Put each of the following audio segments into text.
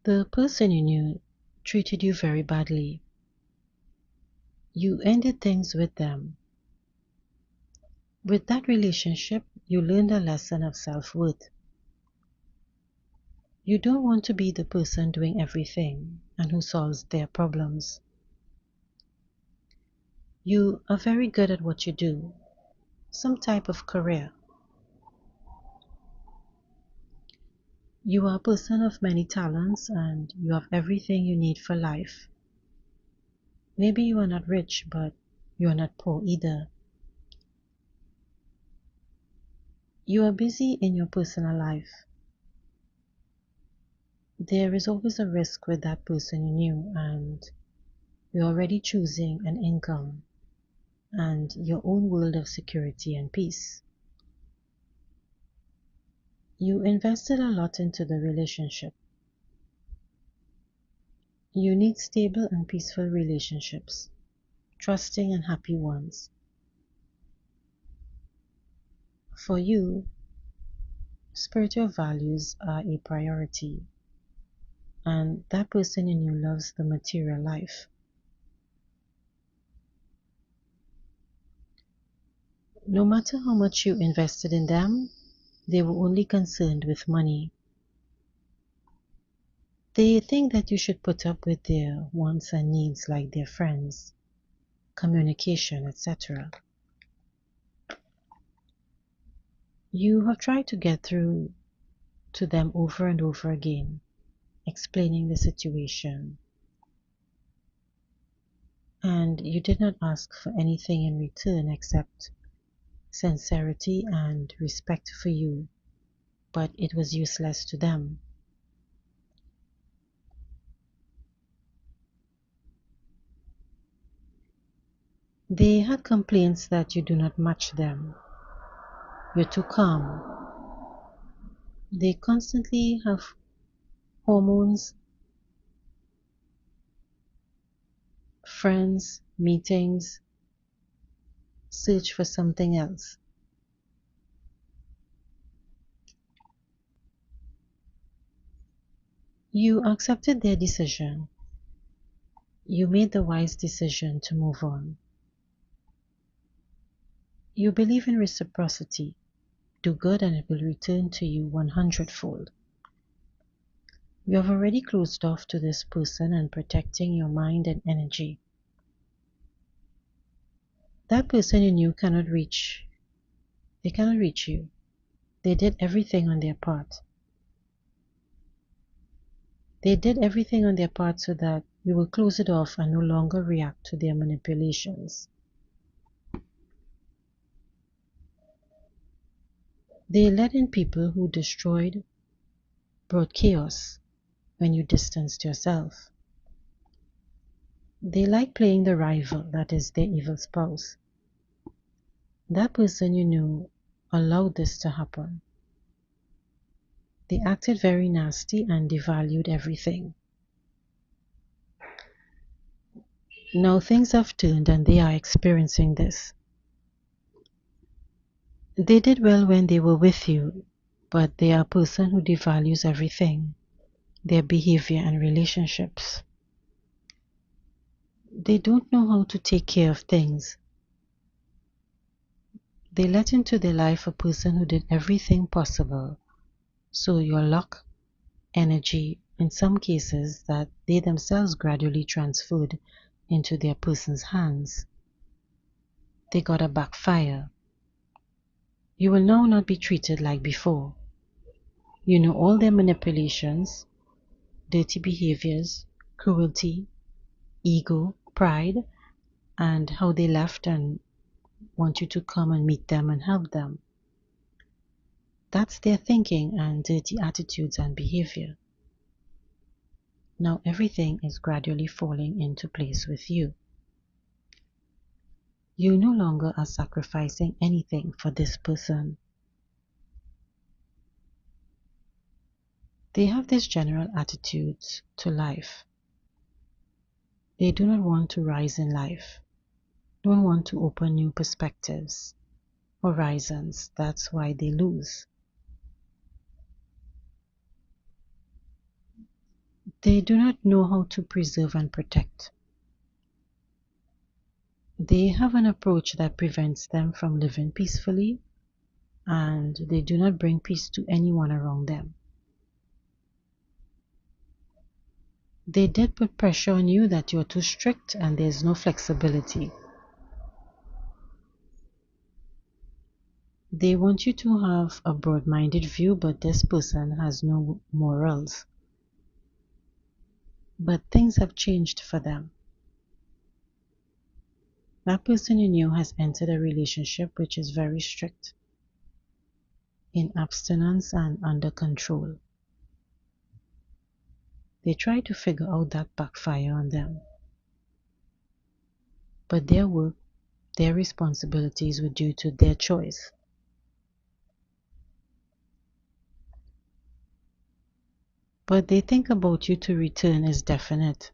The person you knew treated you very badly. You ended things with them. With that relationship, you learned a lesson of self-worth. You don't want to be the person doing everything and who solves their problems. You are very good at what you do, some type of career. You are a person of many talents and you have everything you need for life. Maybe you are not rich, but you are not poor either. You are busy in your personal life. There is always a risk with that person you knew, and you're already choosing an income and your own world of security and peace. You invested a lot into the relationship. You need stable and peaceful relationships, trusting and happy ones. For you, spiritual values are a priority, and that person in you loves the material life. No matter how much you invested in them, they were only concerned with money. They think that you should put up with their wants and needs like their friends, communication, etc. You have tried to get through to them over and over again, explaining the situation, and you did not ask for anything in return except sincerity and respect for you, but it was useless to them. They had complaints that you do not match them. You're too calm. They constantly have hormones, friends, meetings, search for something else. You accepted their decision. You made the wise decision to move on. You believe in reciprocity. Do good and it will return to you 100-fold. You have already closed off to this person and protecting your mind and energy. That person in you cannot reach. They cannot reach you. They did everything on their part. They did everything on their part so that you will close it off and no longer react to their manipulations. They let in people who destroyed, brought chaos when you distanced yourself. They like playing the rival, that is their evil spouse. That person you knew allowed this to happen. They acted very nasty and devalued everything. Now things have turned and they are experiencing this. They did well when they were with you, but they are a person who devalues everything, their behavior and relationships. They don't know how to take care of things. They let into their life a person who did everything possible. So your luck, energy, in some cases that they themselves gradually transferred into their person's hands. They got a backfire. You will now not be treated like before. You know all their manipulations, dirty behaviors, cruelty, ego, pride, and how they left and want you to come and meet them and help them. That's their thinking and dirty attitudes and behavior. Now everything is gradually falling into place with you. You no longer are sacrificing anything for this person. They have this general attitude to life. They do not want to rise in life, don't want to open new perspectives, horizons. That's why they lose. They do not know how to preserve and protect. They have an approach that prevents them from living peacefully, and they do not bring peace to anyone around them. They did put pressure on you that you're too strict and there's no flexibility. They want you to have a broad-minded view, but this person has no morals. But things have changed for them. That person you knew has entered a relationship which is very strict, in abstinence and under control. They try to figure out that backfire on them. But their work, their responsibilities were due to their choice. But they think about you to return is definite.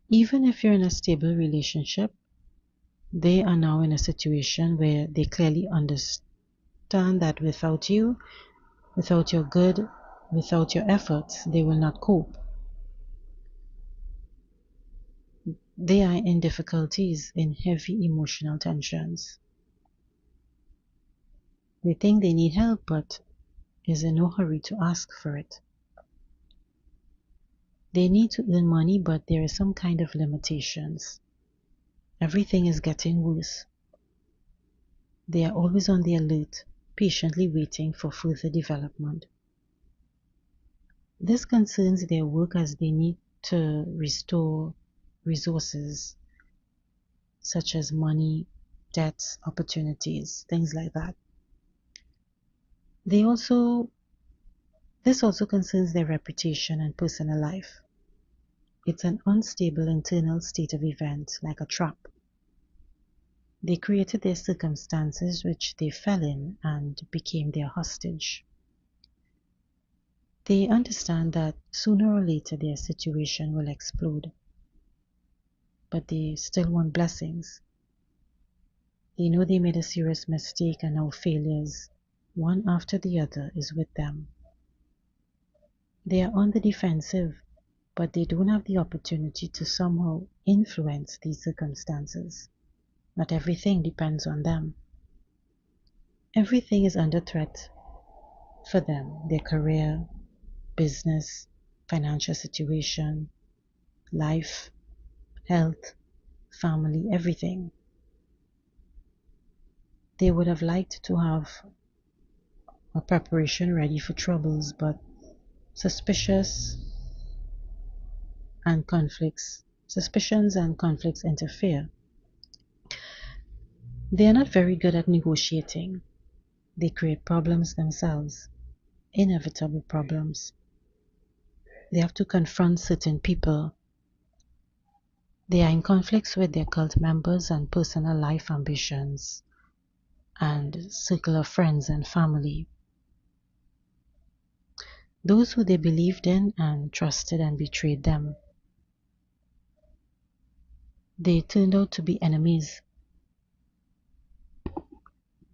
Even if you're in a stable relationship, they are now in a situation where they clearly understand that without you, without your good, without your efforts, they will not cope. They are in difficulties, in heavy emotional tensions. They think they need help, but is in no hurry to ask for it. They need to earn money, but there is some kind of limitations. Everything is getting worse. They are always on the alert, patiently waiting for further development. This concerns their work as they need to restore resources such as money, debts, opportunities, things like that. This also concerns their reputation and personal life. It's an unstable internal state of event, like a trap. They created their circumstances which they fell in and became their hostage. They understand that sooner or later their situation will explode, but they still want blessings. They know they made a serious mistake and now failures, one after the other, is with them. They are on the defensive, but they don't have the opportunity to somehow influence these circumstances. Not everything depends on them. Everything is under threat for them, their career, business, financial situation, life, health, family, everything. They would have liked to have a preparation ready for troubles, but suspicious suspicions and conflicts interfere. They are not very good at negotiating. They create problems themselves, inevitable problems. They have to confront certain people. They are in conflicts with their cult members and personal life ambitions and circle of friends and family. Those who they believed in and trusted and betrayed them. They turned out to be enemies.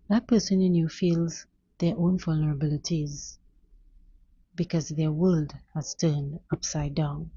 That person in you feels their own vulnerabilities because their world has turned upside down.